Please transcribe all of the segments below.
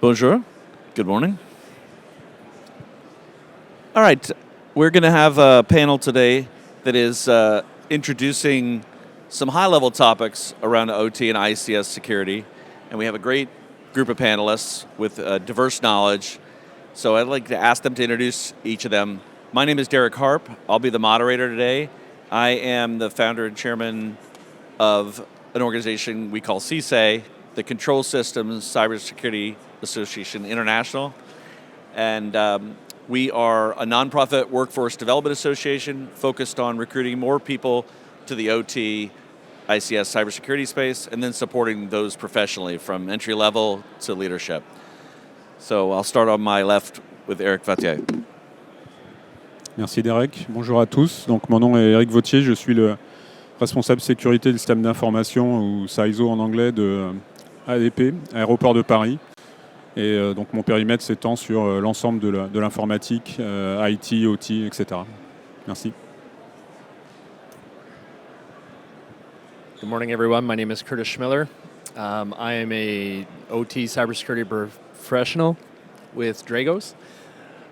Bonjour. Good morning. All right, we're going to have a panel today that is introducing some high-level topics around OT and ICS security, and we have a great group of panelists with diverse knowledge. So I'd like to ask them to introduce each of them. My name is Derek Harp. I'll be the moderator today. I am the founder and chairman of an organization we call CSA, the Control Systems Cybersecurity Association International. And we are a nonprofit workforce development association focused on recruiting more people to the OT, ICS cybersecurity space, and then supporting those professionally from entry level to leadership. So I'll start on my left with Eric VAUTIER. Merci Derek. Bonjour à tous. Donc mon nom est Eric VAUTIER, je suis le responsable sécurité du système d'information ou CISO en anglais de ADP, Aéroport de Paris. Et donc mon périmètre s'étend sur l'ensemble de l'informatique, IT, OT, etc. Merci. Good morning, everyone. My name is Curtis CHMILAR. I am a OT cybersecurity professional with Dragos.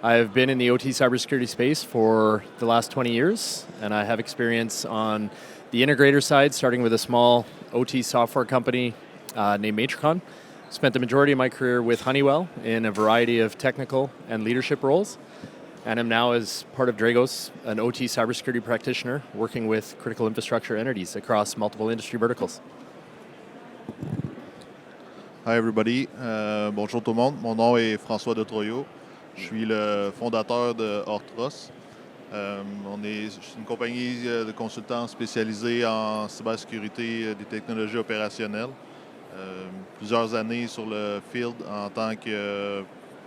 I've been in the OT cybersecurity space for the last 20 years, and I have experience on the integrator side, starting with a small OT software company named Matricon. Spent the majority of my career with Honeywell in a variety of technical and leadership roles, and am now, as part of Dragos, an OT cybersecurity practitioner working with critical infrastructure entities across multiple industry verticals. Hi everybody, bonjour tout le monde. Mon nom est François DETROIO. Je suis le fondateur de Ortros. C'est une compagnie de consultants spécialisée en cybersécurité des technologies opérationnelles. Plusieurs années sur le field en tant que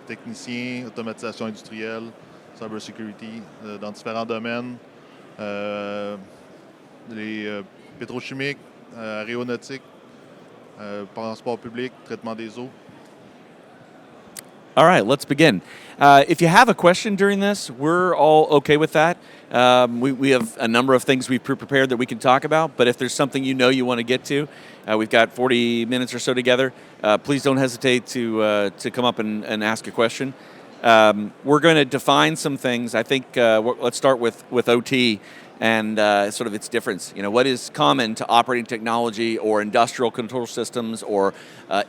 technicien, automatisation industrielle, cybersecurity, dans différents domaines, les pétrochimiques, aéronautiques, transport public, traitement des eaux. All right, let's begin. If you have a question during this, we're all okay with that. We have a number of things we've prepared that we can talk about, but if there's something you want to get to, we've got 40 minutes or so together. Please don't hesitate to come up and ask a question. We're going to define some things. I think let's start with OT and sort of its difference. You know, what is common to operating technology or industrial control systems or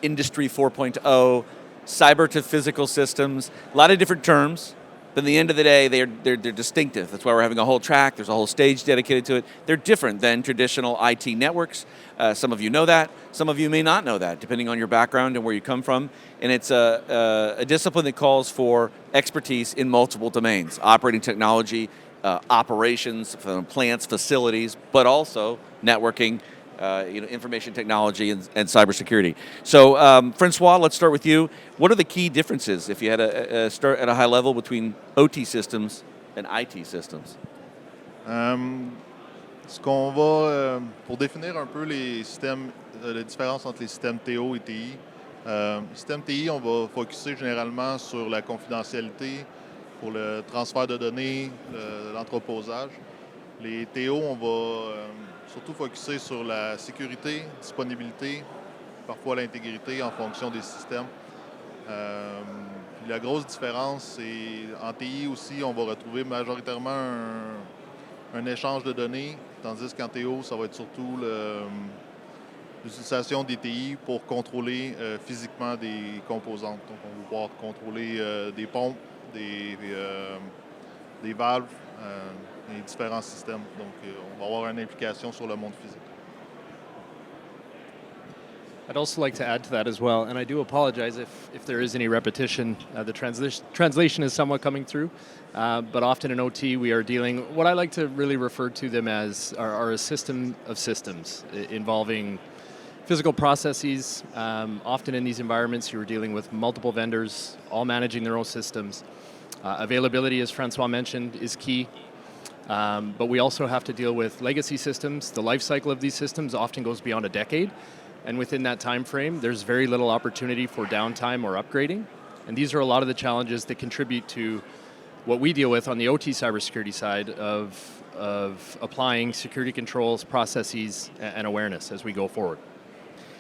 Industry 4.0, cyber to physical systems, a lot of different terms, but at the end of the day, they're distinctive. That's why we're having a whole track. There's a whole stage dedicated to it. They're different than traditional IT networks. Some of you know that. Some of you may not know that, depending on your background and where you come from. And it's a discipline that calls for expertise in multiple domains, operating technology, operations, plants, facilities, but also networking, information technology and cybersecurity. So, François, let's start with you. What are the key differences, if you had to start at a high level, between OT systems and IT systems? Pour définir un peu les systèmes, la différence entre les systèmes TO et TI. Système TI, on va focuser généralement sur la confidentialité pour le transfert de données, l'entreposage. Les TO, on va surtout focuser sur la sécurité, disponibilité, parfois l'intégrité en fonction des systèmes. La grosse différence, c'est en TI aussi, on va retrouver majoritairement un échange de données, tandis qu'en TO, ça va être surtout l'utilisation des TI pour contrôler physiquement des composantes. Donc, on va pouvoir contrôler des pompes, des valves, et différents systèmes. Donc, on va avoir une implication sur le monde physique. I'd also like to add to that as well, and I do apologize if there is any repetition. The translation is somewhat coming through, but often in OT we are dealing, what I like to really refer to them as are a system of systems involving physical processes. Often in these environments you're dealing with multiple vendors, all managing their own systems. Availability, as François mentioned, is key. But we also have to deal with legacy systems. The life cycle of these systems often goes beyond a decade. And within that time frame, there's very little opportunity for downtime or upgrading. And these are a lot of the challenges that contribute to what we deal with on the OT cybersecurity side of applying security controls, processes, and awareness as we go forward.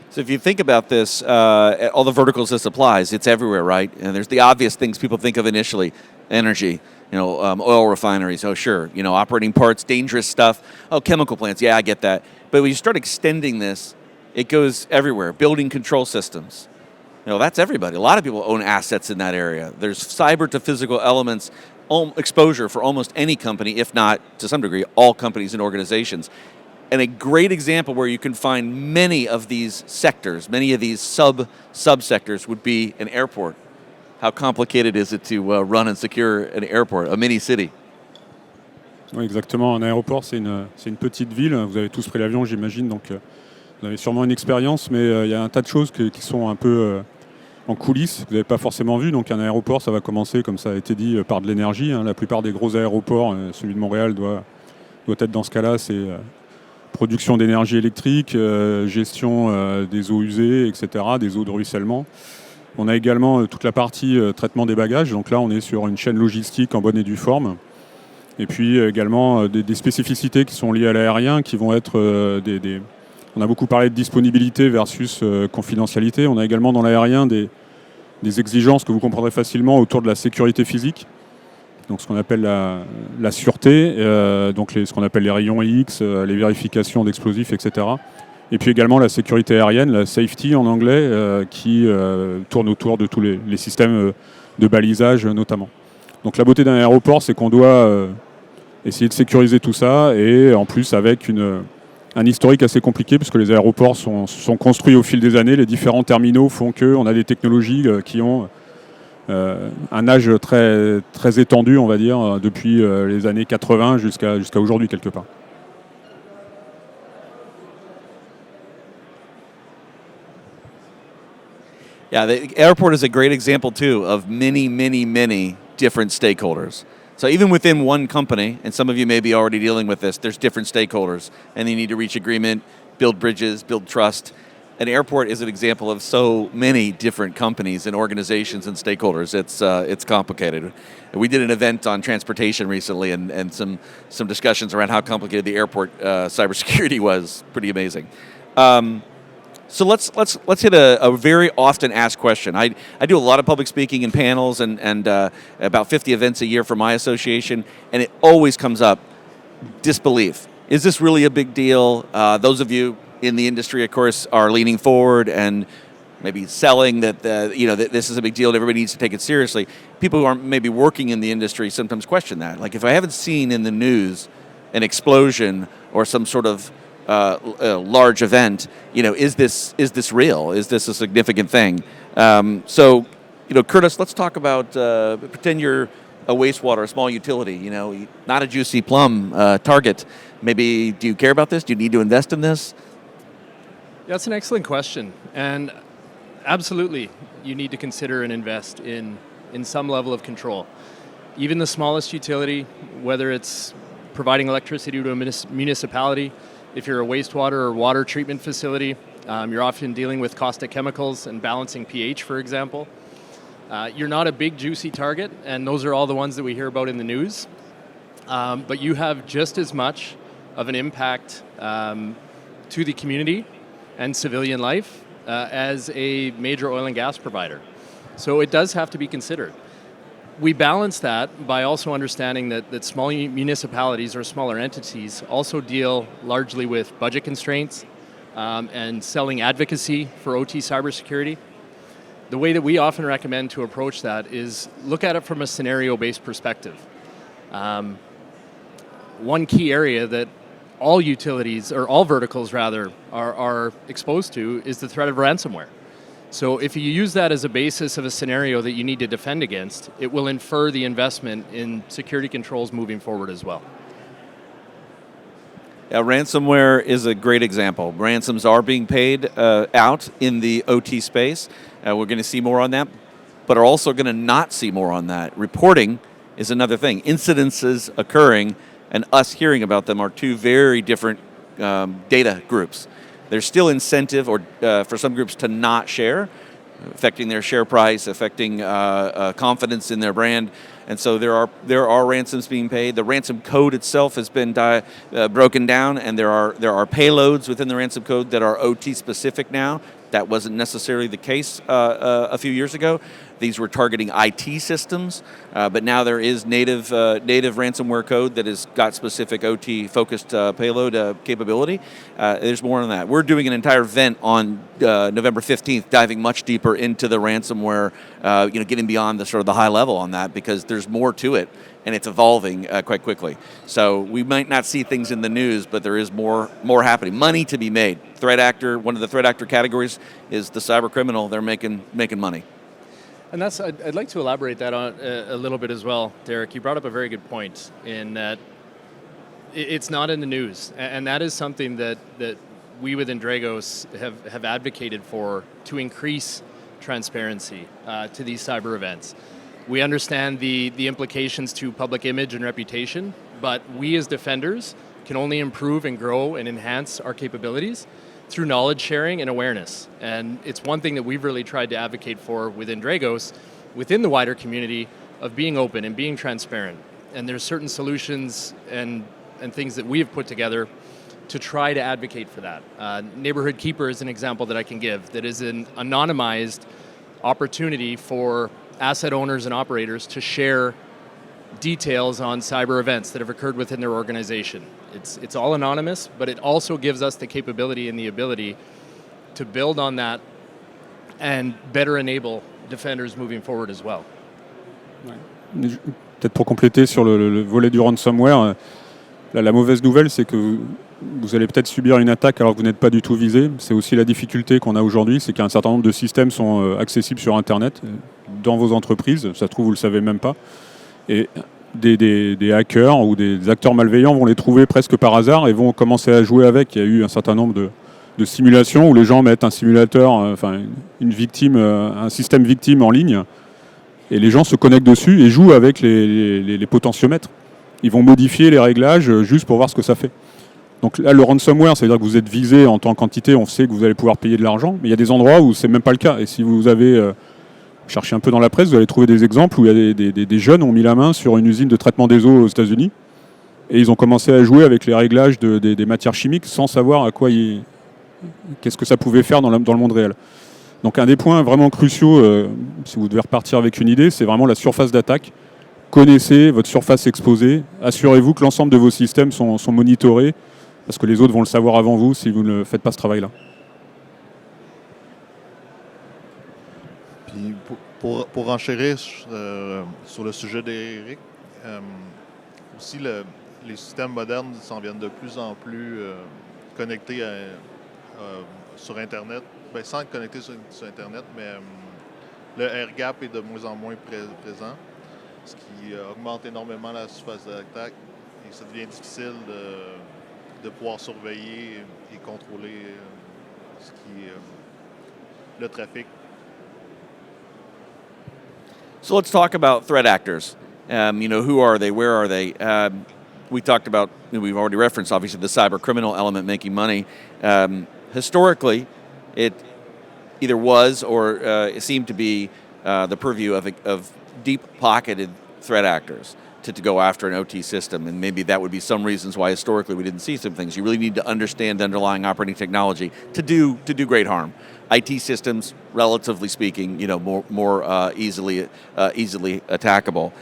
So if you think about this, all the verticals this applies, it's everywhere, right? And there's the obvious things people think of initially, energy, oil refineries, oh sure, operating parts, dangerous stuff, oh, chemical plants, yeah, I get that. But when you start extending this, it goes everywhere. Building control systems, that's everybody. A lot of people own assets in that area. There's cyber to physical elements, exposure for almost any company, if not, to some degree, all companies and organizations. And a great example where you can find many of these sectors, many of these subsectors would be an airport. How complicated is it to run and secure an airport, a mini city? Oui, exactement. Un aéroport, c'est une petite ville. Vous avez tous pris l'avion, j'imagine, donc vous avez sûrement une expérience, mais il y a un tas de choses qui sont un peu en coulisses, que vous n'avez pas forcément vu. Donc un aéroport, ça va commencer, comme ça a été dit, par de l'énergie. La plupart des gros aéroports, celui de Montréal doit être dans ce cas-là, c'est production d'énergie électrique, gestion des eaux usées, etc., des eaux de ruissellement. On a également toute la partie traitement des bagages. Donc là, on est sur une chaîne logistique en bonne et due forme. Et puis également des spécificités qui sont liées à l'aérien, qui vont être On a beaucoup parlé de disponibilité versus confidentialité. On a également dans l'aérien des exigences que vous comprendrez facilement autour de la sécurité physique. Donc ce qu'on appelle la sûreté, donc ce qu'on appelle les rayons X, les vérifications d'explosifs, etc. Et puis également la sécurité aérienne, la safety en anglais, qui tourne autour de tous les systèmes de balisage notamment. Donc la beauté d'un aéroport, c'est qu'on doit essayer de sécuriser tout ça, et en plus avec un historique assez compliqué, puisque les aéroports sont construits au fil des années. Les différents terminaux font qu'on a des technologies qui ont un âge très, très étendu, on va dire, depuis les années 80 jusqu'à aujourd'hui quelque part. Yeah, the airport is a great example, too, of many, many, many different stakeholders. So even within one company, and some of you may be already dealing with this, there's different stakeholders, and you need to reach agreement, build bridges, build trust. An airport is an example of so many different companies and organizations and stakeholders. It's complicated. We did an event on transportation recently, and some discussions around how complicated the airport cybersecurity was. Pretty amazing. So let's hit a very often asked question. I do a lot of public speaking and panels and about 50 events a year for my association, and it always comes up: disbelief. Is this really a big deal? Those of you in the industry, of course, are leaning forward and maybe selling that that this is a big deal and everybody needs to take it seriously. People who aren't maybe working in the industry sometimes question that. Like, if I haven't seen in the news an explosion or some sort of large event, is this real? Is this a significant thing? So, Curtis, let's talk about pretend you're a wastewater, a small utility. Not a juicy plum target. Maybe, do you care about this? Do you need to invest in this? That's an excellent question, and absolutely, you need to consider and invest in some level of control. Even the smallest utility, whether it's providing electricity to a municipality, if you're a wastewater or water treatment facility, you're often dealing with caustic chemicals and balancing pH, for example. You're not a big, juicy target, and those are all the ones that we hear about in the news. But you have just as much of an impact to the community and civilian life as a major oil and gas provider. So it does have to be considered. We balance that by also understanding that small municipalities or smaller entities also deal largely with budget constraints and selling advocacy for OT cybersecurity. The way that we often recommend to approach that is look at it from a scenario-based perspective. One key area that all utilities, or all verticals rather, are exposed to is the threat of ransomware. So if you use that as a basis of a scenario that you need to defend against, it will infer the investment in security controls moving forward as well. Yeah, ransomware is a great example. Ransoms are being paid out in the OT space. We're going to see more on that, but are also going to not see more on that. Reporting is another thing. Incidences occurring and us hearing about them are two very different data groups. There's still incentive for some groups to not share, affecting their share price, affecting confidence in their brand. And so there are ransoms being paid. The ransom code itself has been broken down, and there are payloads within the ransom code that are OT specific now. That wasn't necessarily the case a few years ago. These were targeting IT systems, but now there is native ransomware code that has got specific OT-focused payload capability. There's more on that. We're doing an entire event on November 15th, diving much deeper into the ransomware, getting beyond the sort of the high level on that, because there's more to it, and it's evolving quite quickly. So we might not see things in the news, but there is more happening. Money to be made. Threat actor, one of the threat actor categories is the cyber criminal. They're making money. And I'd like to elaborate that on a little bit as well, Derek. You brought up a very good point in that it's not in the news, and that is something that we within Dragos have advocated for, to increase transparency to these cyber events. We understand the implications to public image and reputation, but we as defenders can only improve and grow and enhance our capabilities through knowledge sharing and awareness. And it's one thing that we've really tried to advocate for within Dragos, within the wider community, of being open and being transparent. And there's certain solutions and things that we have put together to try to advocate for that. Neighborhood Keeper is an example that I can give, that is an anonymized opportunity for asset owners and operators to share details on cyber events that have occurred within their organization. It's all anonymous, but it also gives us the capability and the ability to build on that and better enable defenders moving forward as well. Peut-être pour compléter sur le volet du ransomware, la mauvaise nouvelle, c'est que vous allez peut-être subir une attaque alors que vous n'êtes pas du tout visé. C'est aussi la difficulté qu'on a aujourd'hui, c'est qu'un certain nombre de systèmes sont accessibles sur Internet, dans vos entreprises. Ça se trouve, vous ne le savez même pas. Et des hackers ou des acteurs malveillants vont les trouver presque par hasard et vont commencer à jouer avec. Il y a eu un certain nombre de simulations où les gens mettent un simulateur, une victime, un système victime en ligne, et les gens se connectent dessus et jouent avec les potentiomètres. Ils vont modifier les réglages juste pour voir ce que ça fait. Donc là, le ransomware, ça veut dire que vous êtes visé en tant qu'entité, on sait que vous allez pouvoir payer de l'argent, mais il y a des endroits où c'est même pas le cas. Et si vous avez cherché un peu dans la presse, vous allez trouver des exemples où il y a des jeunes ont mis la main sur une usine de traitement des eaux aux États-Unis et ils ont commencé à jouer avec les réglages des matières chimiques sans savoir qu'est-ce que ça pouvait faire dans le monde réel. Donc un des points vraiment cruciaux, si vous devez repartir avec une idée, c'est vraiment la surface d'attaque. Connaissez votre surface exposée, assurez-vous que l'ensemble de vos systèmes sont monitorés, parce que les autres vont le savoir avant vous si vous ne faites pas ce travail-là. Puis pour enchérir sur le sujet d'Éric, aussi les systèmes modernes s'en viennent de plus en plus connectés sur Internet, sans être connectés sur Internet, mais le air gap est de moins en moins présent, ce qui augmente énormément la surface d'attaque et ça devient difficile de pouvoir surveiller et contrôler le trafic. So let's talk about threat actors. Who are they? Where are they? We talked about, we've already referenced, obviously, the cyber criminal element making money. Historically, it either was or it seemed to be the purview of deep-pocketed threat actors to go after an OT system, and maybe that would be some reasons why historically we didn't see some things. You really need to understand the underlying operating technology to do great harm. IT systems, relatively speaking, more easily attackable.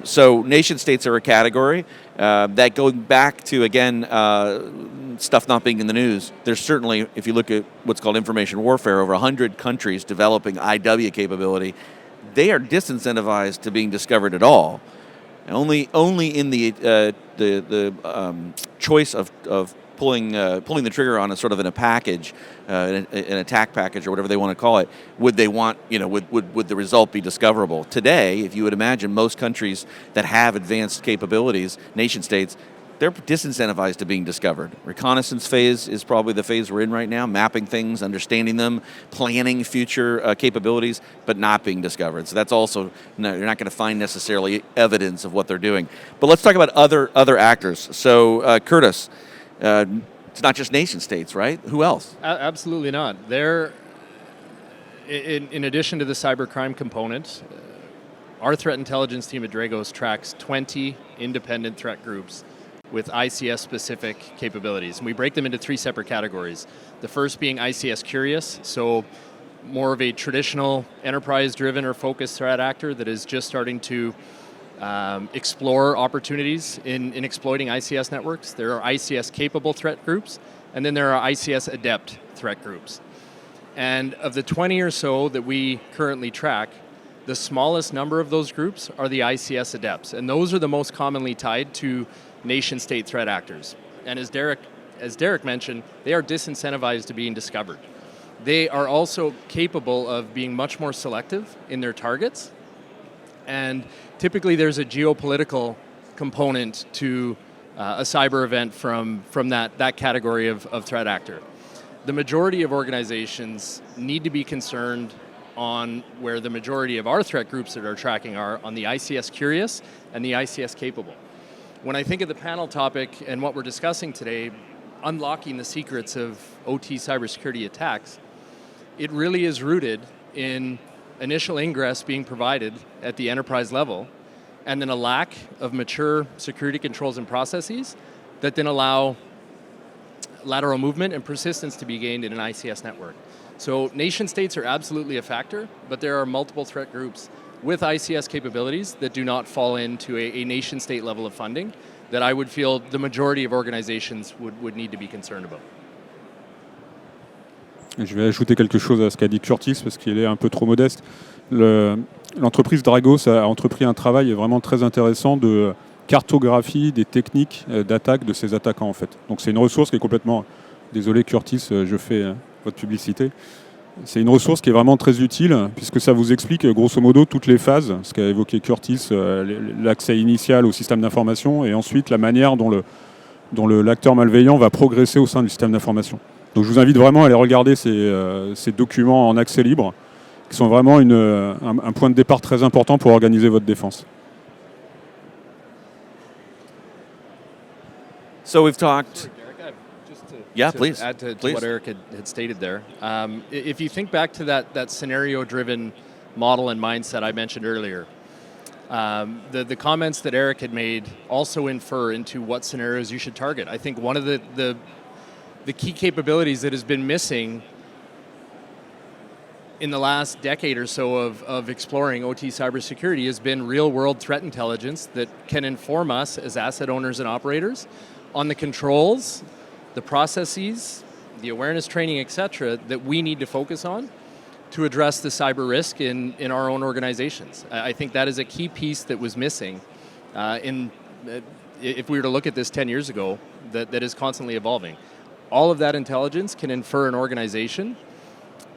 So nation states are a category that, going back to, again, stuff not being in the news. There's certainly, if you look at what's called information warfare, over 100 countries developing IW capability. They are disincentivized to being discovered at all. Only in the choice of pulling the trigger on a sort of in a package, an attack package or whatever they want to call it, would they want, would the result be discoverable? Today, if you would imagine, most countries that have advanced capabilities, nation states, they're disincentivized to being discovered. Reconnaissance phase is probably the phase we're in right now, mapping things, understanding them, planning future capabilities, but not being discovered. So that's also, you're not going to find necessarily evidence of what they're doing. But let's talk about other actors. So Curtis, it's not just nation states, right? Who else? Absolutely not. They're, in addition to the cybercrime component, our threat intelligence team at Dragos tracks 20 independent threat groups with ICS-specific capabilities. And we break them into 3 separate categories. The first being ICS curious, so more of a traditional enterprise-driven or focused threat actor that is just starting to explore opportunities in exploiting ICS networks. There are ICS-capable threat groups, and then there are ICS-adept threat groups. And of the 20 or so that we currently track, the smallest number of those groups are the ICS adepts, and those are the most commonly tied to nation-state threat actors. And as Derek mentioned, they are disincentivized to being discovered. They are also capable of being much more selective in their targets, and typically there's a geopolitical component to a cyber event from that category of threat actor. The majority of organizations need to be concerned on where the majority of our threat groups that are tracking are on the ICS curious and the ICS capable. When I think of the panel topic and what we're discussing today, unlocking the secrets of OT cybersecurity attacks, it really is rooted in initial ingress being provided at the enterprise level, and then a lack of mature security controls and processes that then allow lateral movement and persistence to be gained in an ICS network. So nation states are absolutely a factor, but there are multiple threat groups with ICS capabilities that do not fall into a nation state level of funding that I would feel the majority of organizations would need to be concerned about. Je vais ajouter quelque chose à ce qu'a dit Curtis parce qu'il est un peu trop modeste. L'entreprise Dragos a entrepris un travail vraiment très intéressant de cartographie des techniques d'attaque de ces attaquants en fait. Donc c'est une ressource qui est complètement... Désolé Curtis, je fais votre publicité. C'est une ressource qui est vraiment très utile puisque ça vous explique grosso modo toutes les phases, ce qu'a évoqué Curtis, l'accès initial au système d'information et ensuite la manière dont l'acteur malveillant va progresser au sein du système d'information. Donc je vous invite vraiment à aller regarder ces documents en accès libre qui sont vraiment un point de départ très important pour organiser votre défense. So we've talked... Please. Add to what Eric had stated there. If you think back to that scenario-driven model and mindset I mentioned earlier, the comments that Eric had made also infer into what scenarios you should target. I think one of the key capabilities that has been missing in the last decade or so of exploring OT cybersecurity has been real-world threat intelligence that can inform us as asset owners and operators on the controls, the processes, the awareness training, etc., that we need to focus on to address the cyber risk in our own organizations. I think that is a key piece that was missing if we were to look at this 10 years ago, that is constantly evolving. All of that intelligence can infer an organization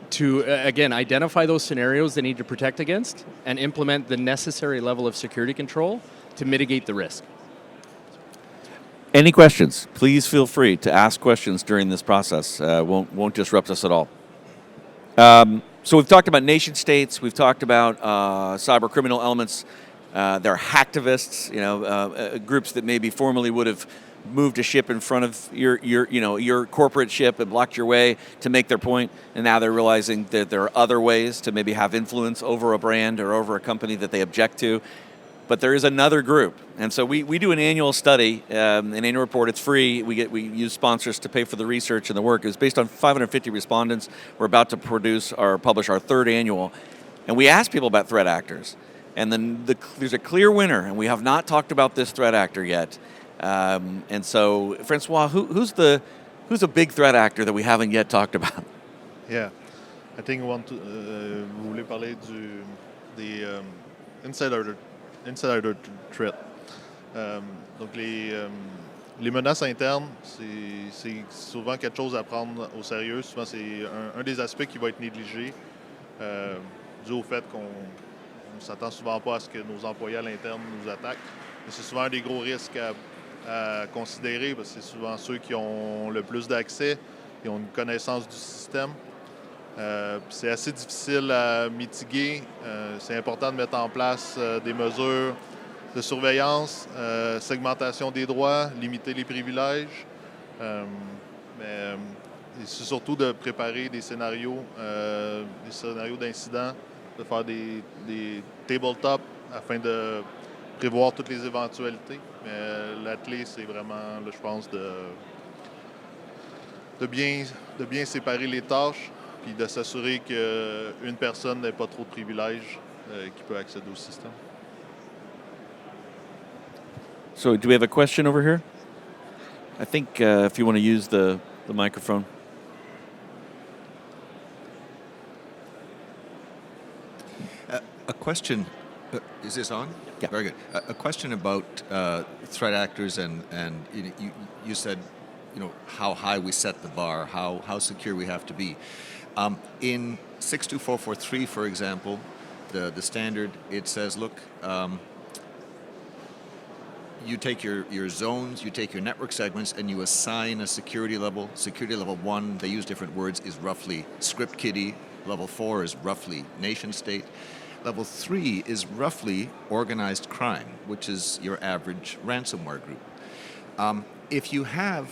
to, again, identify those scenarios they need to protect against and implement the necessary level of security control to mitigate the risk. Any questions? Please feel free to ask questions during this process. Won't disrupt us at all. So we've talked about nation states. We've talked about cyber criminal elements. There are hacktivists, groups that maybe formerly would have moved a ship in front of your corporate ship and blocked your way to make their point, and now they're realizing that there are other ways to maybe have influence over a brand or over a company that they object to. But there is another group, and so we do an annual study, an annual report. It's free. We use sponsors to pay for the research and the work. It's based on 550 respondents. We're about to publish our 3rd annual, and we ask people about threat actors, and then there's a clear winner, and we have not talked about this threat actor yet. And so, François, who's a big threat actor that we haven't yet talked about? Yeah, I think vous voulez parler des insider threat. Donc les menaces internes, c'est souvent quelque chose à prendre au sérieux. Souvent, c'est un des aspects qui va être négligé dû au fait qu'on ne s'attend souvent pas à ce que nos employés à l'interne nous attaquent. Mais c'est souvent un des gros risques à considérer parce que c'est souvent ceux qui ont le plus d'accès, qui ont une connaissance du système. C'est assez difficile à mitiguer. C'est important de mettre en place des mesures de surveillance, segmentation des droits, limiter les privilèges. Mais c'est surtout de préparer des scénarios d'incidents, de faire des tabletops afin de prévoir toutes les éventualités. Mais la clé, c'est vraiment, là, je pense, de bien séparer les tâches puis de s'assurer qu'une personne n'ait pas trop de privilèges qui peut accéder au système. So do we have a question over here? I think if you want to use the microphone. A question, is this on? Yeah. Very good. A question about threat actors and you said, how high we set the bar, how secure we have to be. In 62443, for example, the standard, it says, look, you take your zones, you take your network segments, and you assign a security level. Security level 1, they use different words, is roughly script kiddie. Level 4 is roughly nation state. Level 3 is roughly organized crime, which is your average ransomware group. If you have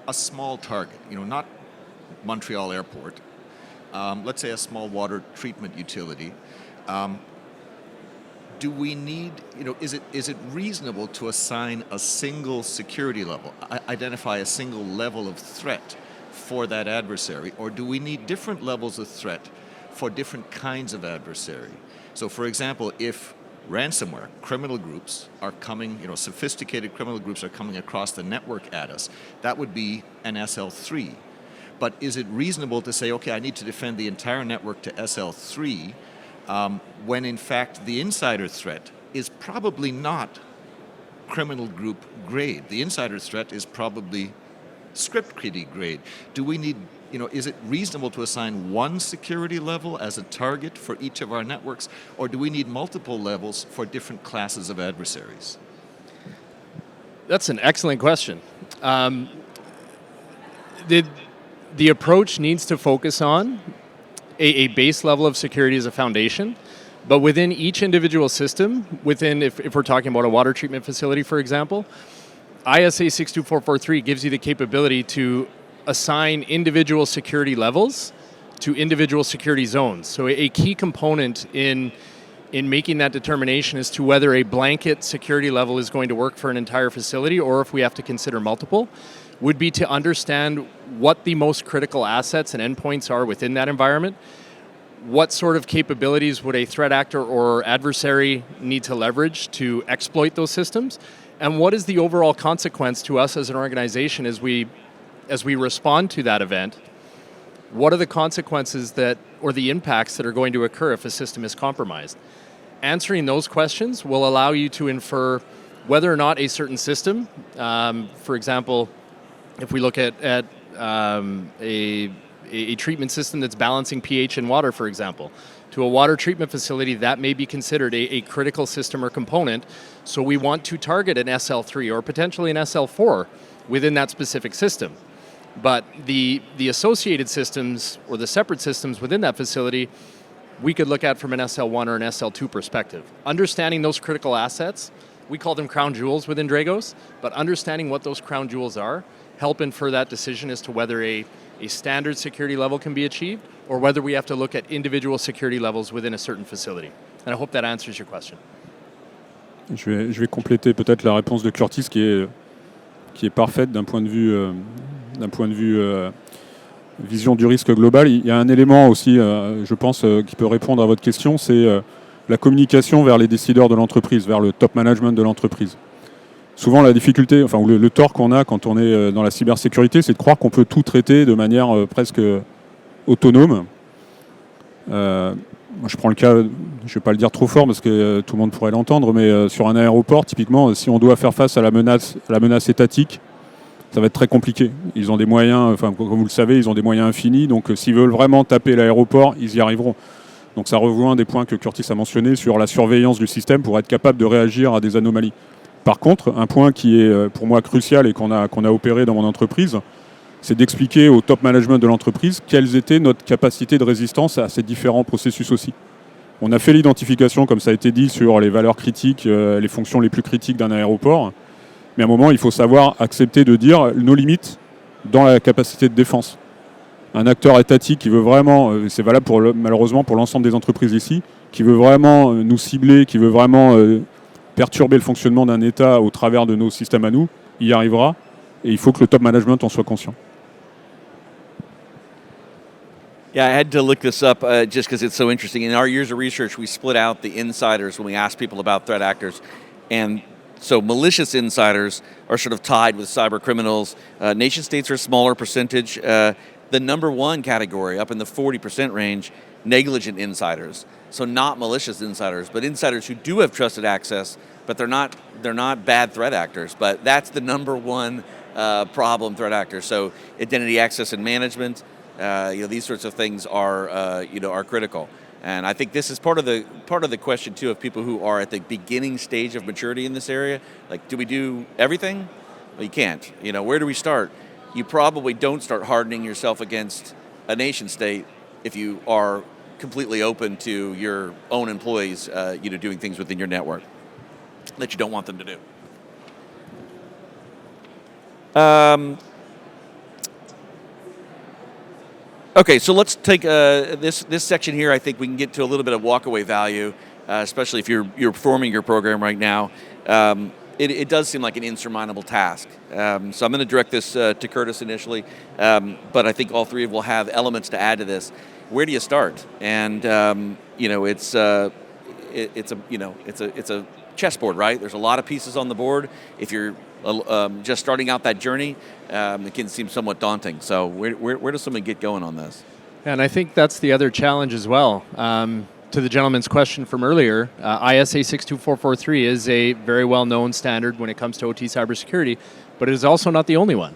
a small target, not Montreal Airport, let's say a small water treatment utility, do we need, is it reasonable to assign a single security level, identify a single level of threat for that adversary, or do we need different levels of threat for different kinds of adversary? So for example, if ransomware, criminal groups are coming, sophisticated criminal groups are coming across the network at us, that would be an SL3. But is it reasonable to say, okay, I need to defend the entire network to SL3, when in fact the insider threat is probably not criminal group grade? The insider threat is probably script kiddie grade. Do we need, is it reasonable to assign one security level as a target for each of our networks, or do we need multiple levels for different classes of adversaries? That's an excellent question. The approach needs to focus on a base level of security as a foundation, but within each individual system, if we're talking about a water treatment facility, for example, ISA 62443 gives you the capability to assign individual security levels to individual security zones. So a key component in making that determination as to whether a blanket security level is going to work for an entire facility or if we have to consider multiple would be to understand what the most critical assets and endpoints are within that environment. What sort of capabilities would a threat actor or adversary need to leverage to exploit those systems? And what is the overall consequence to us as an organization as we respond to that event? What are the consequences or the impacts that are going to occur if a system is compromised? Answering those questions will allow you to infer whether or not a certain system, for example, if we look at a treatment system that's balancing pH in water, for example, to a water treatment facility, that may be considered a critical system or component. So we want to target an SL3 or potentially an SL4 within that specific system. But the associated systems or the separate systems within that facility, we could look at from an SL1 or an SL2 perspective. Understanding those critical assets, we call them crown jewels within Dragos, but understanding what those crown jewels are, help infer that decision as to whether a standard security level can be achieved or whether we have to look at individual security levels within a certain facility. And I hope that answers your question. Je vais compléter peut-être la réponse de Curtis qui est parfaite d'un point de vue vision du risque global. Il y a un élément aussi, je pense, qui peut répondre à votre question, c'est la communication vers les décideurs de l'entreprise, vers le top management de l'entreprise. Souvent, la difficulté, ou le tort qu'on a quand on est dans la cybersécurité, c'est de croire qu'on peut tout traiter de manière presque autonome. Moi, je prends le cas, je ne vais pas le dire trop fort parce que tout le monde pourrait l'entendre, mais sur un aéroport, typiquement, si on doit faire face à la menace étatique, ça va être très compliqué. Ils ont des moyens, comme vous le savez, ils ont des moyens infinis, donc s'ils veulent vraiment taper l'aéroport, ils y arriveront. Donc ça rejoint des points que Curtis a mentionnés sur la surveillance du système pour être capable de réagir à des anomalies. Par contre, un point qui est pour moi crucial et qu'on a opéré dans mon entreprise, c'est d'expliquer au top management de l'entreprise quelles étaient notre capacité de résistance à ces différents processus aussi. On a fait l'identification, comme ça a été dit, sur les valeurs critiques, les fonctions les plus critiques d'un aéroport. Mais à un moment, il faut savoir accepter de dire nos limites dans la capacité de défense. Un acteur étatique qui veut vraiment, c'est valable malheureusement pour l'ensemble des entreprises ici, qui veut vraiment nous cibler, qui veut vraiment perturber le fonctionnement d'un État au travers de nos systèmes à nous, il y arrivera. Et il faut que le top management en soit conscient. Yeah, I had to look this up just because it's so interesting. In our years of research, we split out the insiders when we asked people about threat actors. And so malicious insiders are sort of tied with cyber criminals. Nation states are a smaller percentage. The number one category, up in the 40% range, negligent insiders. So not malicious insiders, but insiders who do have trusted access, but they're not bad threat actors. But that's the number one problem threat actor. So identity access and management. These sorts of things are critical, and I think this is part of the question too of people who are at the beginning stage of maturity in this area. Like, do we do everything? Well, you can't. Where do we start? You probably don't start hardening yourself against a nation state if you are completely open to your own employees, doing things within your network that you don't want them to do. Okay, so let's take this section here. I think we can get to a little bit of walkaway value, especially if you're performing your program right now. It does seem like an insurmountable task. So I'm going to direct this to Curtis initially, but I think all three will have elements to add to this. Where do you start? And it's a chessboard, right? There's a lot of pieces on the board. If you're just starting out that journey, it can seem somewhat daunting. So where does someone get going on this? And I think that's the other challenge as well. To the gentleman's question from earlier, ISA 62443 is a very well-known standard when it comes to OT cybersecurity, but it is also not the only one.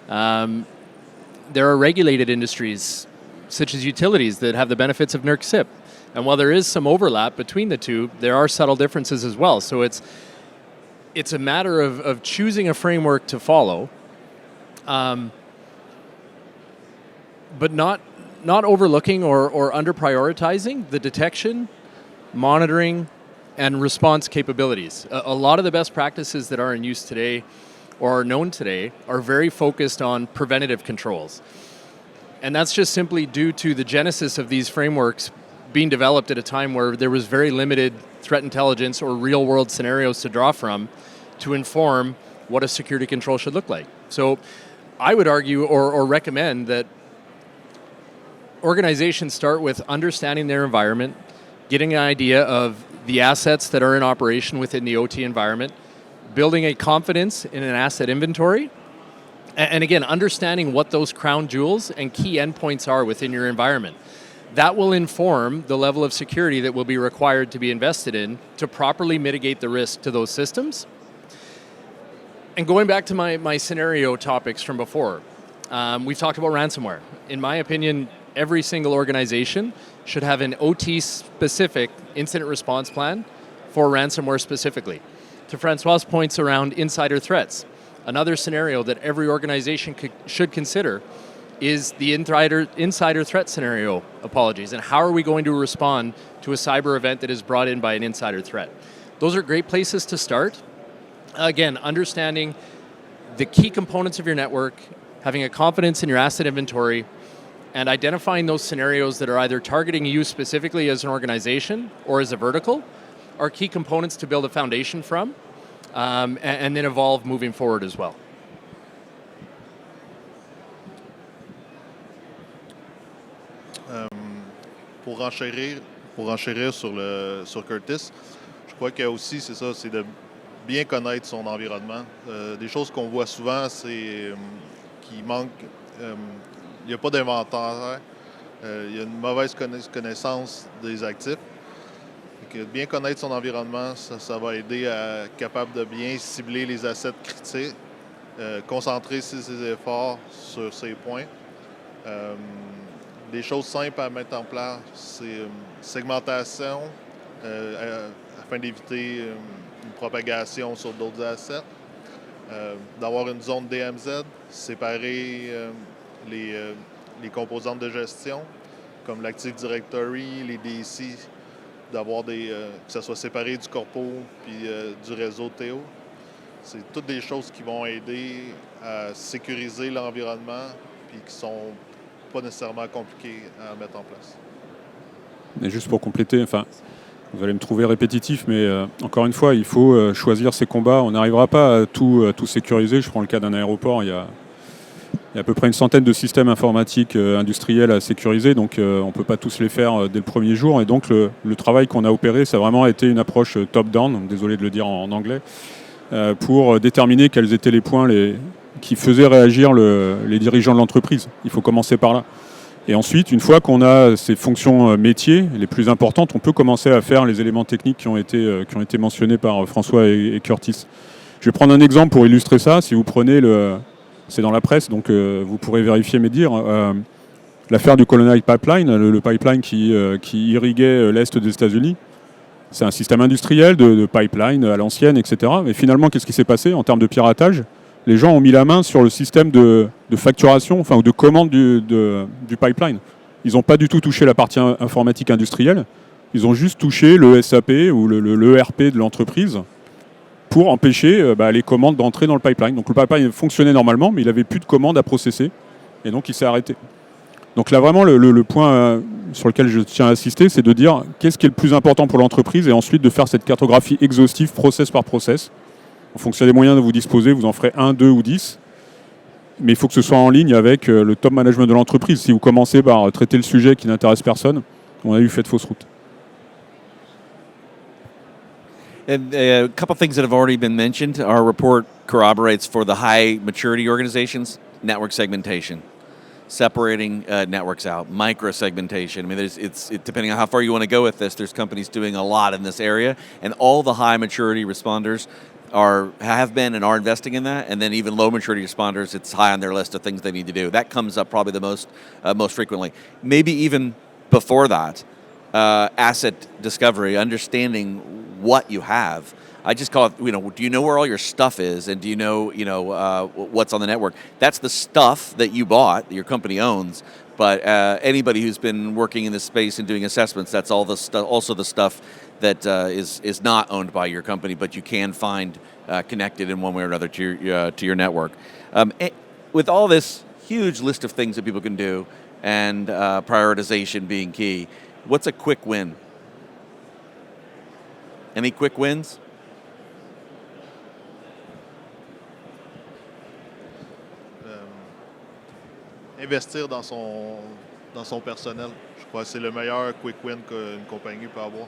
There are regulated industries, such as utilities, that have the benefits of NERC-CIP. And while there is some overlap between the two, there are subtle differences as well. So it's a matter of choosing a framework to follow, but not overlooking or under prioritizing the detection, monitoring, and response capabilities. A lot of the best practices that are in use today or are known today are very focused on preventative controls. And that's just simply due to the genesis of these frameworks being developed at a time where there was very limited threat intelligence or real-world scenarios to draw from to inform what a security control should look like. So I would argue or recommend that organizations start with understanding their environment, getting an idea of the assets that are in operation within the OT environment, building a confidence in an asset inventory, and again, understanding what those crown jewels and key endpoints are within your environment. That will inform the level of security that will be required to be invested in to properly mitigate the risk to those systems. And going back to my scenario topics from before, we've talked about ransomware. In my opinion, every single organization should have an OT-specific incident response plan for ransomware specifically. To François' points around insider threats, another scenario that every organization should consider is the insider threat scenario, and how are we going to respond to a cyber event that is brought in by an insider threat? Those are great places to start. Again, understanding the key components of your network, having a confidence in your asset inventory, and identifying those scenarios that are either targeting you specifically as an organization or as a vertical are key components to build a foundation from, and then evolve moving forward as well. Pour renchérir sur Curtis, je crois que aussi c'est ça, c'est de bien connaître son environnement. Des choses qu'on voit souvent, c'est qu'il manque, il n'y a pas d'inventaire, il y a une mauvaise connaissance des actifs. Donc, bien connaître son environnement, ça va aider à être capable de bien cibler les assets critiques, concentrer ses efforts sur ces points. Des choses simples à mettre en place, c'est segmentation afin d'éviter une propagation sur d'autres assets, d'avoir une zone DMZ, séparer les composantes de gestion, comme l'Active Directory, les DEC, d'avoir que ça soit séparé du corpo puis du réseau TO. C'est toutes des choses qui vont aider à sécuriser l'environnement puis qui sont pas nécessairement compliqué à mettre en place. Mais juste pour compléter, Vous allez me trouver répétitif, mais encore une fois, il faut choisir ses combats. On n'arrivera pas à tout sécuriser. Je prends le cas d'un aéroport, il y a à peu près une centaine de systèmes informatiques industriels à sécuriser, donc on ne peut pas tous les faire dès le premier jour. Et donc le travail qu'on a opéré, ça a vraiment été une approche top-down, désolé de le dire en anglais, pour déterminer quels étaient les points qui faisaient réagir les dirigeants de l'entreprise. Il faut commencer par là. Et ensuite, une fois qu'on a ces fonctions métiers les plus importantes, on peut commencer à faire les éléments techniques qui ont été mentionnés par François et Curtis. Je vais prendre un exemple pour illustrer ça. Si vous prenez c'est dans la presse, donc vous pourrez vérifier mes dires, l'affaire du Colonial Pipeline, le pipeline qui irriguait l'Est des États-Unis. C'est un système industriel de pipeline à l'ancienne, etc. Mais finalement, qu'est-ce qui s'est passé en termes de piratage ? Les gens ont mis la main sur le système de facturation, ou de commande du pipeline. Ils n'ont pas du tout touché la partie informatique industrielle. Ils ont juste touché le SAP ou le ERP de l'entreprise pour empêcher les commandes d'entrer dans le pipeline. Donc le pipeline fonctionnait normalement, mais il n'avait plus de commandes à processer. Et donc il s'est arrêté. Donc là, vraiment, le point sur lequel je tiens à insister, c'est de dire qu'est-ce qui est le plus important pour l'entreprise et ensuite de faire cette cartographie exhaustive, process par process. En fonction des moyens dont vous disposez, vous en ferez 1, 2 ou 10. Mais il faut que ce soit en ligne avec le top management de l'entreprise. Si vous commencez par traiter le sujet qui n'intéresse personne, on a eu fait de fausses routes. And a couple things that have already been mentioned. Our report corroborates for the high maturity organizations, network segmentation, separating networks out, micro-segmentation. I mean, it's depending on how far you want to go with this, there's companies doing a lot in this area, and all the high maturity responders have been and are investing in that, and then even low maturity responders, it's high on their list of things they need to do. That comes up probably the most frequently. Maybe even before that, asset discovery, understanding what you have. I just call it, do you know where all your stuff is, and do you know, what's on the network? That's the stuff that you bought, that your company owns. But anybody who's been working in this space and doing assessments, that's all the also the stuff that is not owned by your company, but you can find connected in one way or another to your network. With all this huge list of things that people can do, and prioritization being key, what's a quick win? Any quick wins? Investir dans son personnel. Je crois que c'est le meilleur quick win qu'une compagnie peut avoir.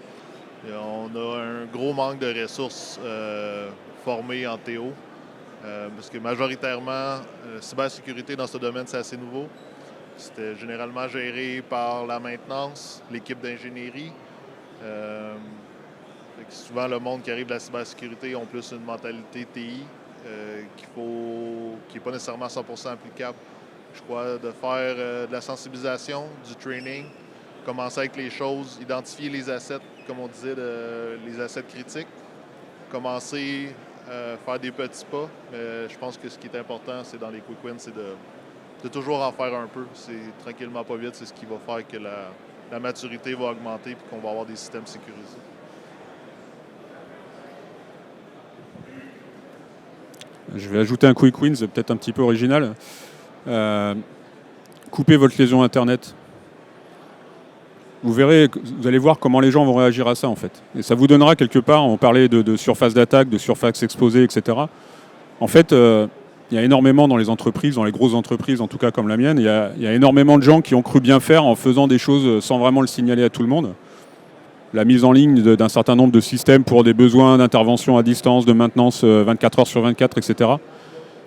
Et on a un gros manque de ressources formées en TO, parce que majoritairement, cybersécurité dans ce domaine, c'est assez nouveau. C'était généralement géré par la maintenance, l'équipe d'ingénierie. Souvent, le monde qui arrive de la cybersécurité ont plus une mentalité TI qui n'est pas nécessairement 100% applicable. Je crois de faire de la sensibilisation, du training, commencer avec les choses, identifier les assets, comme on disait, les assets critiques, commencer à faire des petits pas. Mais je pense que ce qui est important, c'est dans les quick wins, c'est de toujours en faire un peu. C'est tranquillement pas vite, c'est ce qui va faire que la maturité va augmenter et qu'on va avoir des systèmes sécurisés. Je vais ajouter un quick win, c'est peut-être un petit peu original. Coupez votre liaison Internet. Vous allez voir comment les gens vont réagir à ça en fait. Et ça vous donnera quelque part, on parlait de surface d'attaque, de surface exposée, etc. En fait, il y a énormément dans les entreprises, dans les grosses entreprises en tout cas comme la mienne, il y a énormément de gens qui ont cru bien faire en faisant des choses sans vraiment le signaler à tout le monde. La mise en ligne d'un certain nombre de systèmes pour des besoins d'intervention à distance, de maintenance 24 heures sur 24, etc.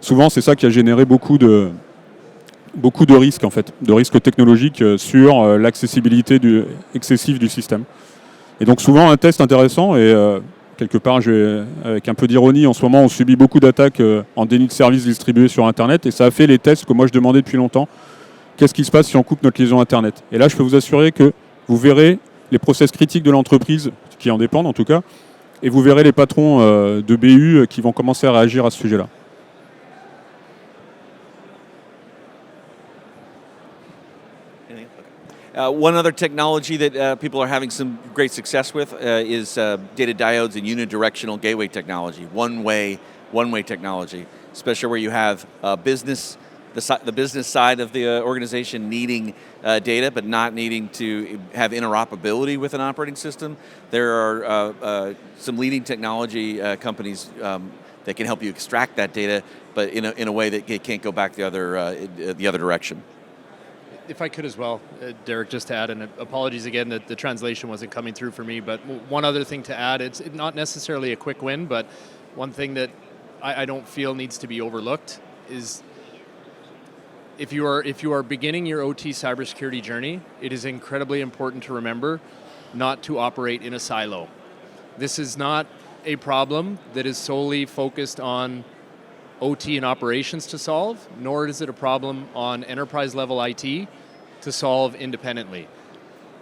Souvent, c'est ça qui a généré beaucoup de risques, en fait, de risques technologiques sur l'accessibilité excessive du système. Et donc souvent, un test intéressant, et quelque part, avec un peu d'ironie, en ce moment, on subit beaucoup d'attaques en déni de services distribués sur Internet, et ça a fait les tests que moi je demandais depuis longtemps. Qu'est-ce qui se passe si on coupe notre liaison Internet ? Et là, je peux vous assurer que vous verrez les process critiques de l'entreprise, qui en dépendent en tout cas, et vous verrez les patrons de BU qui vont commencer à réagir à ce sujet-là. One other technology that people are having some great success with is data diodes and unidirectional gateway technology, one-way technology, especially where you have business the business side of the organization needing data, but not needing to have interoperability with an operating system. There are some leading technology companies that can help you extract that data, but in a way that it can't go back the other direction. If I could as well, Derek, just to add, and apologies again that the translation wasn't coming through for me, but one other thing to add, it's not necessarily a quick win, but one thing that I don't feel needs to be overlooked is if you are beginning your OT cybersecurity journey, it is incredibly important to remember not to operate in a silo. This is not a problem that is solely focused on OT and operations to solve, nor is it a problem on enterprise level IT to solve independently.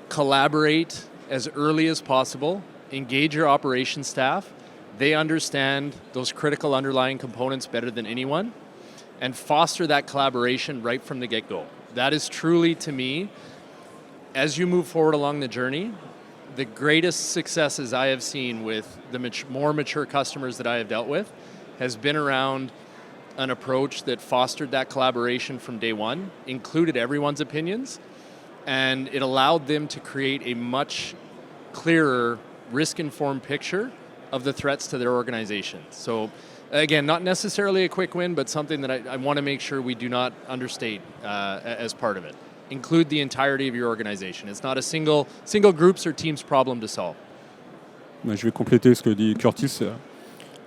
Collaborate as early as possible, engage your operations staff. They understand those critical underlying components better than anyone, and foster that collaboration right from the get-go. That is truly, to me, as you move forward along the journey, the greatest successes I have seen with the more mature customers that I have dealt with has been around an approach that fostered that collaboration from day one, included everyone's opinions, and it allowed them to create a much clearer, risk-informed picture of the threats to their organization. So again, not necessarily a quick win, but something that I want to make sure we do not understate as part of it. Include the entirety of your organization. It's not a single groups or teams problem to solve. Je vais compléter ce que dit Curtis.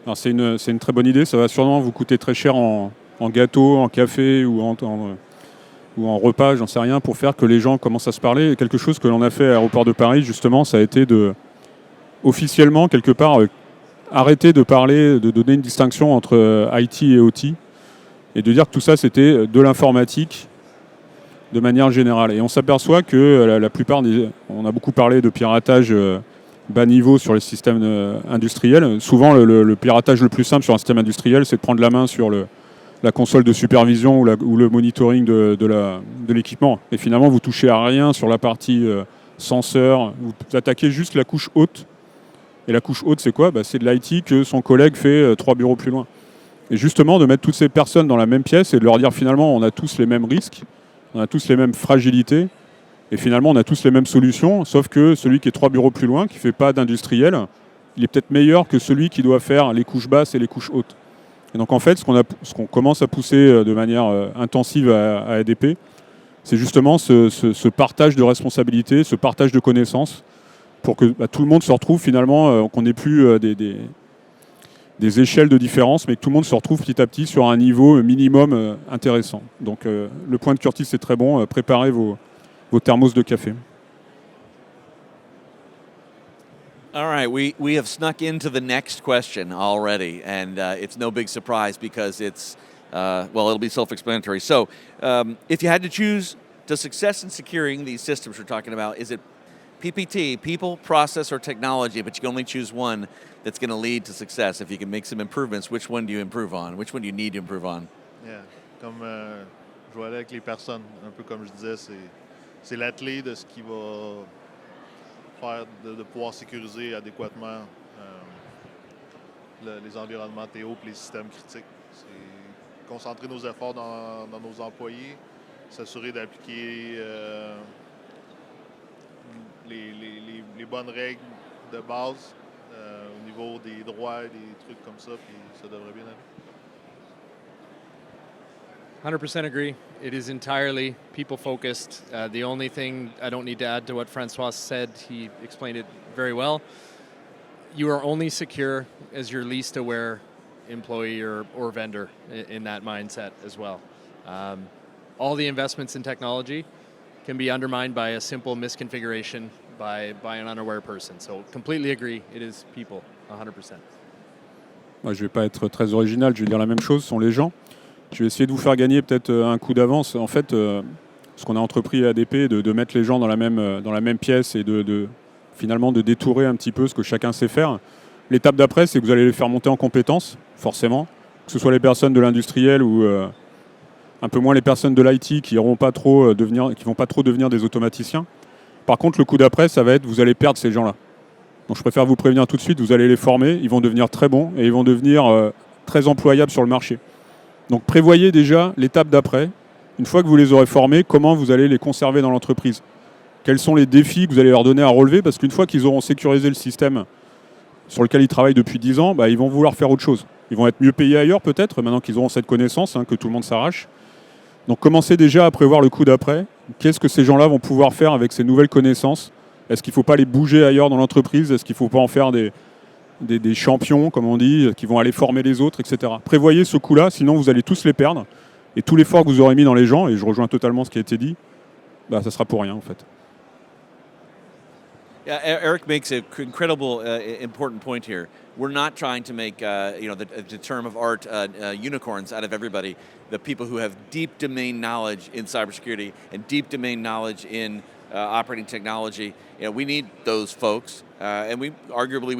Alors c'est une très bonne idée, ça va sûrement vous coûter très cher en gâteau, en café ou en repas, j'en sais rien, pour faire que les gens commencent à se parler. Et quelque chose que l'on a fait à l'aéroport de Paris, justement, ça a été de, officiellement, quelque part, arrêter de parler, de donner une distinction entre IT et OT, et de dire que tout ça, c'était de l'informatique de manière générale. Et on s'aperçoit que la plupart on a beaucoup parlé de piratage bas niveau sur les systèmes industriels. Souvent, le piratage le plus simple sur un système industriel, c'est de prendre la main sur la console de supervision ou le monitoring de l'équipement. Et finalement, vous touchez à rien sur la partie senseur. Vous attaquez juste la couche haute. Et la couche haute, c'est quoi ? C'est de l'IT que son collègue fait 3 bureaux plus loin. Et justement, de mettre toutes ces personnes dans la même pièce et de leur dire finalement, on a tous les mêmes risques, on a tous les mêmes fragilités. Et finalement, on a tous les mêmes solutions, sauf que celui qui est 3 bureaux plus loin, qui ne fait pas d'industriel, il est peut-être meilleur que celui qui doit faire les couches basses et les couches hautes. Et donc en fait, ce qu'on commence à pousser de manière intensive à ADP, c'est justement ce partage de responsabilités, ce partage de connaissances, pour que tout le monde se retrouve finalement, qu'on n'ait plus des échelles de différence, mais que tout le monde se retrouve petit à petit sur un niveau minimum intéressant. Donc le point de Curtis est très bon, préparez vos thermos de café. All right, we have snuck into the next question already, and it's no big surprise because it's, it'll be self-explanatory. So if you had to choose the success in securing these systems we're talking about, is it PPT, people, process, or technology, but you can only choose one that's going to lead to success? If you can make some improvements, which one do you improve on? Which one do you need to improve on? Yeah, comme je vois avec les personnes, un peu comme je disais, c'est la clé de ce qui va faire de pouvoir sécuriser adéquatement les environnements TO et les systèmes critiques. C'est concentrer nos efforts dans nos employés, s'assurer d'appliquer les bonnes règles de base au niveau des droits et des trucs comme ça, puis ça devrait bien aller. 100% agree. It is entirely people-focused. The only thing I don't need to add to what François said, he explained it very well. You are only secure as your least aware employee or vendor in that mindset as well. All the investments in technology can be undermined by a simple misconfiguration by an unaware person. So completely agree, it is people, 100%. Moi, je ne vais pas être très original, je vais dire la même chose, ce sont les gens. Je vais essayer de vous faire gagner peut-être un coup d'avance. En fait, ce qu'on a entrepris à ADP, de mettre les gens dans la même pièce et finalement de détourer un petit peu ce que chacun sait faire. L'étape d'après, c'est que vous allez les faire monter en compétences, forcément, que ce soit les personnes de l'industriel ou un peu moins les personnes de l'IT qui vont pas trop devenir des automaticiens. Par contre, le coup d'après, ça va être vous allez perdre ces gens-là. Donc je préfère vous prévenir tout de suite, vous allez les former, ils vont devenir très bons et ils vont devenir très employables sur le marché. Donc prévoyez déjà l'étape d'après. Une fois que vous les aurez formés, comment vous allez les conserver dans l'entreprise? Quels sont les défis que vous allez leur donner à relever? Parce qu'une fois qu'ils auront sécurisé le système sur lequel ils travaillent depuis 10 ans, ils vont vouloir faire autre chose. Ils vont être mieux payés ailleurs peut-être, maintenant qu'ils auront cette connaissance, que tout le monde s'arrache. Donc commencez déjà à prévoir le coup d'après. Qu'est-ce que ces gens-là vont pouvoir faire avec ces nouvelles connaissances? Est-ce qu'il ne faut pas les bouger ailleurs dans l'entreprise? Est-ce qu'il ne faut pas en faire des champions, comme on dit, qui vont aller former les autres, etc. Prévoyez ce coup-là, sinon vous allez tous les perdre. Et tout l'effort que vous aurez mis dans les gens, et je rejoins totalement ce qui a été dit, ça sera pour rien en fait. Yeah, Eric makes an incredible, important point here. We're not trying to make, the term of art, unicorns out of everybody. The people who have deep domain knowledge in cybersecurity and deep domain knowledge in operating technology. We need those folks, and we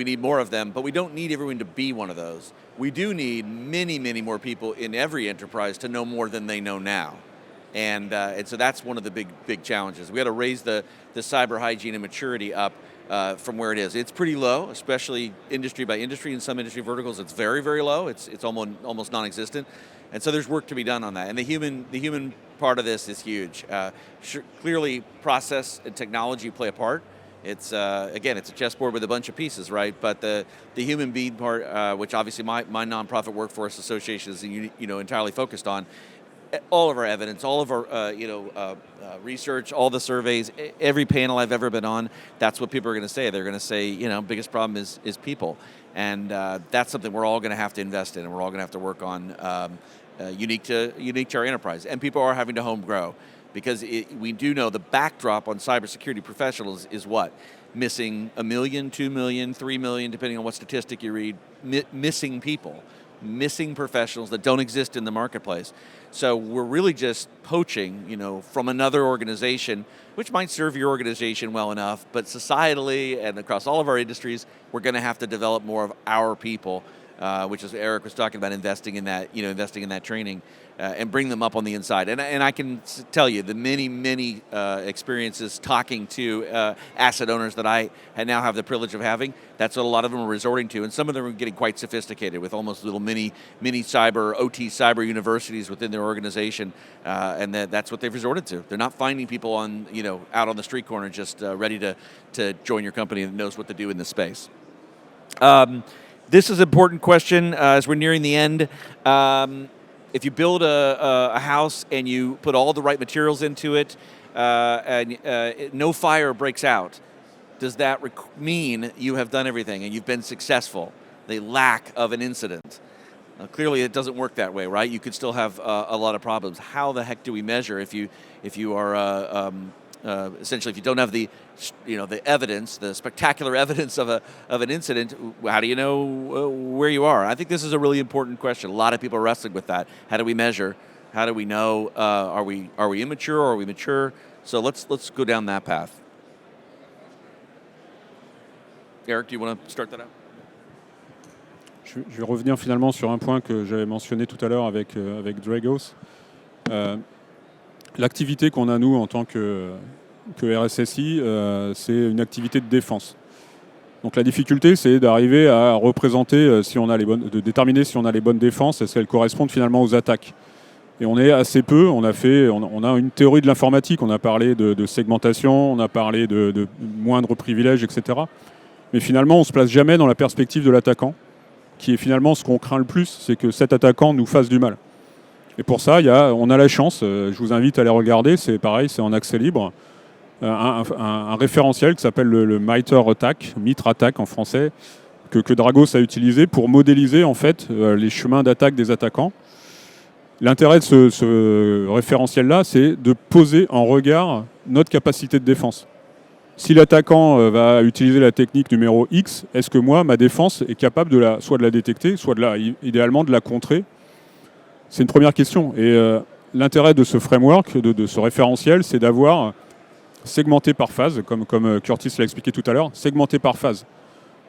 need more of them. But we don't need everyone to be one of those. We do need many, many more people in every enterprise to know more than they know now. And so that's one of the big challenges. We got to raise the cyber hygiene and maturity up from where it is. It's pretty low, especially industry by industry. In some industry verticals, it's very, very low. It's almost non-existent. And so there's work to be done on that. And the human part of this is huge. Clearly, process and technology play a part. It's again, it's a chessboard with a bunch of pieces, right? But the human being part, which obviously my nonprofit workforce association is entirely focused on. All of our evidence, all of our research, all the surveys, every panel I've ever been on, that's what people are going to say. They're going to say, biggest problem is people, and that's something we're all going to have to invest in, and we're all going to have to work on, unique to our enterprise. And people are having to home grow, because we do know the backdrop on cybersecurity professionals is what? Missing 1 million, 2 million, 3 million, depending on what statistic you read, missing people. Missing professionals that don't exist in the marketplace. So we're really just poaching, from another organization, which might serve your organization well enough, but societally and across all of our industries, we're going to have to develop more of our people, which is Eric was talking about, investing in that training, and bring them up on the inside. And I can tell you the many experiences talking to asset owners that I now have the privilege of having. That's what a lot of them are resorting to, and some of them are getting quite sophisticated with almost little mini cyber, OT cyber universities within their organization, and that's what they've resorted to. They're not finding people out on the street corner just ready to join your company that knows what to do in this space. This is an important question as we're nearing the end. If you build a house and you put all the right materials into it, and no fire breaks out, does that mean you have done everything and you've been successful? The lack of an incident. Clearly, it doesn't work that way, right? You could still have a lot of problems. How the heck do we measure if you are essentially, if you don't have the evidence, the spectacular evidence of an incident? How do you know where you are? I think this is a really important question. A lot of people are wrestling with that. How do we measure? How do we know? Are we immature or are we mature? So let's go down that path. Eric, do you want to start that out? Je vais revenir finalement sur un point que j'avais mentionné tout à l'heure avec Dragos. L'activité qu'on a, nous, en tant que RSSI, c'est une activité de défense. Donc la difficulté, c'est d'arriver à représenter, de déterminer si on a les bonnes défenses, est-ce qu'elles correspondent finalement aux attaques. Et on est assez peu, on a une théorie de l'informatique, on a parlé de segmentation, on a parlé de moindres privilèges, etc. Mais finalement, on ne se place jamais dans la perspective de l'attaquant, qui est finalement ce qu'on craint le plus, c'est que cet attaquant nous fasse du mal. Et pour ça, on a la chance, je vous invite à les regarder, c'est pareil, c'est en accès libre, un référentiel qui s'appelle le MITRE ATT en français, que Dragos a utilisé pour modéliser en fait les chemins d'attaque des attaquants. L'intérêt de ce référentiel-là, c'est de poser en regard notre capacité de défense. Si l'attaquant va utiliser la technique numéro X, est-ce que moi, ma défense est capable soit de la détecter, soit idéalement de la contrer? C'est une première question. Et l'intérêt de ce framework, de ce référentiel, c'est d'avoir segmenté par phase, comme Curtis l'a expliqué tout à l'heure, segmenté par phase.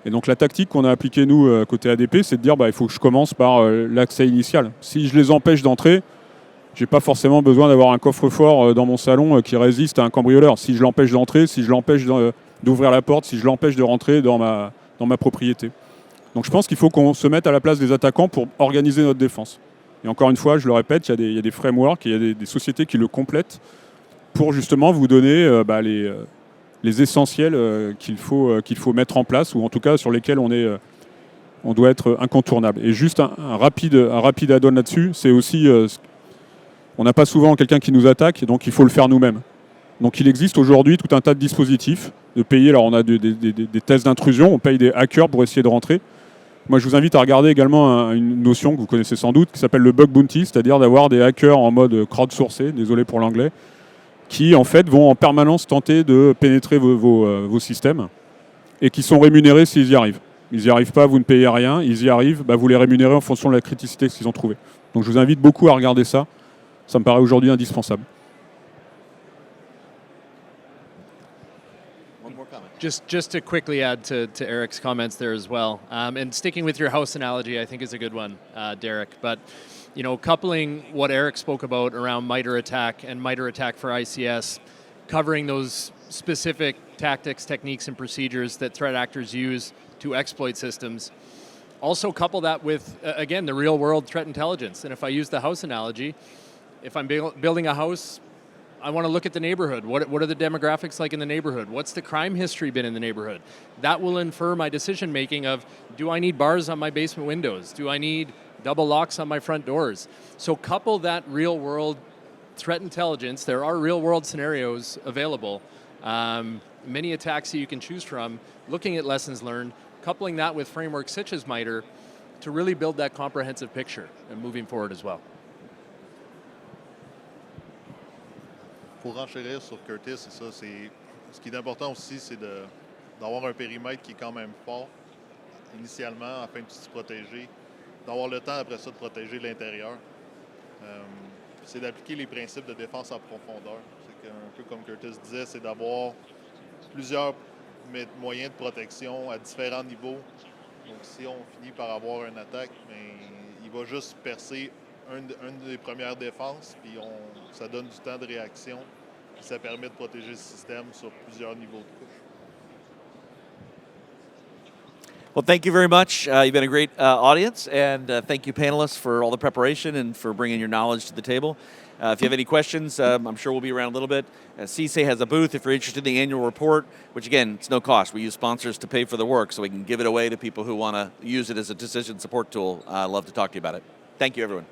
Et donc la tactique qu'on a appliquée, nous, côté ADP, c'est de dire il faut que je commence par l'accès initial. Si je les empêche d'entrer, je n'ai pas forcément besoin d'avoir un coffre-fort dans mon salon qui résiste à un cambrioleur. Si je l'empêche d'entrer, si je l'empêche d'ouvrir la porte, si je l'empêche de rentrer dans ma propriété. Donc je pense qu'il faut qu'on se mette à la place des attaquants pour organiser notre défense. Et encore une fois, je le répète, il y a des frameworks, il y a des sociétés qui le complètent pour justement vous donner les essentiels qu'il faut mettre en place, ou en tout cas sur lesquels on doit être incontournable. Et juste un rapide add-on là-dessus, c'est aussi, on n'a pas souvent quelqu'un qui nous attaque, et donc il faut le faire nous-mêmes. Donc il existe aujourd'hui tout un tas de dispositifs de payer. Alors on a des tests d'intrusion, on paye des hackers pour essayer de rentrer. Moi je vous invite à regarder également une notion que vous connaissez sans doute, qui s'appelle le bug bounty, c'est-à-dire d'avoir des hackers en mode crowdsourcé, désolé pour l'anglais, qui en fait vont en permanence tenter de pénétrer vos systèmes et qui sont rémunérés s'ils y arrivent. Ils n'y arrivent pas, vous ne payez rien. Ils y arrivent, vous les rémunérez en fonction de la criticité qu'ils ont trouvée. Donc je vous invite beaucoup à regarder ça. Ça me paraît aujourd'hui indispensable. Just to quickly add to Eric's comments there as well, and sticking with your house analogy, I think is a good one, Derek. But coupling what Eric spoke about around MITRE ATT&CK and MITRE ATT&CK for ICS, covering those specific tactics, techniques, and procedures that threat actors use to exploit systems. Also couple that with, again, the real-world threat intelligence. And if I use the house analogy, if I'm building a house, I want to look at the neighborhood. What are the demographics like in the neighborhood? What's the crime history been in the neighborhood? That will infer my decision making of, do I need bars on my basement windows? Do I need double locks on my front doors? So couple that real world threat intelligence. There are real world scenarios available. Many attacks that you can choose from, looking at lessons learned, coupling that with frameworks such as MITRE to really build that comprehensive picture and moving forward as well. Pour renchérir sur Curtis, c'est ça. Ce qui est important aussi, c'est d'avoir un périmètre qui est quand même fort, initialement, afin de se protéger, d'avoir le temps après ça de protéger l'intérieur. C'est d'appliquer les principes de défense en profondeur. C'est un peu comme Curtis disait, c'est d'avoir plusieurs moyens de protection à différents niveaux. Donc si on finit par avoir une attaque, il va juste percer une des premières défenses, puis ça donne du temps de réaction, puis ça permet de protéger le système sur plusieurs niveaux de couche. Well, thank you very much. You've been a great audience, and thank you, panelists, for all the preparation and for bringing your knowledge to the table. If you have any questions, I'm sure we'll be around a little bit. CSA has a booth if you're interested in the annual report, which, again, it's no cost. We use sponsors to pay for the work, so we can give it away to people who want to use it as a decision support tool. I'd love to talk to you about it. Thank you, everyone.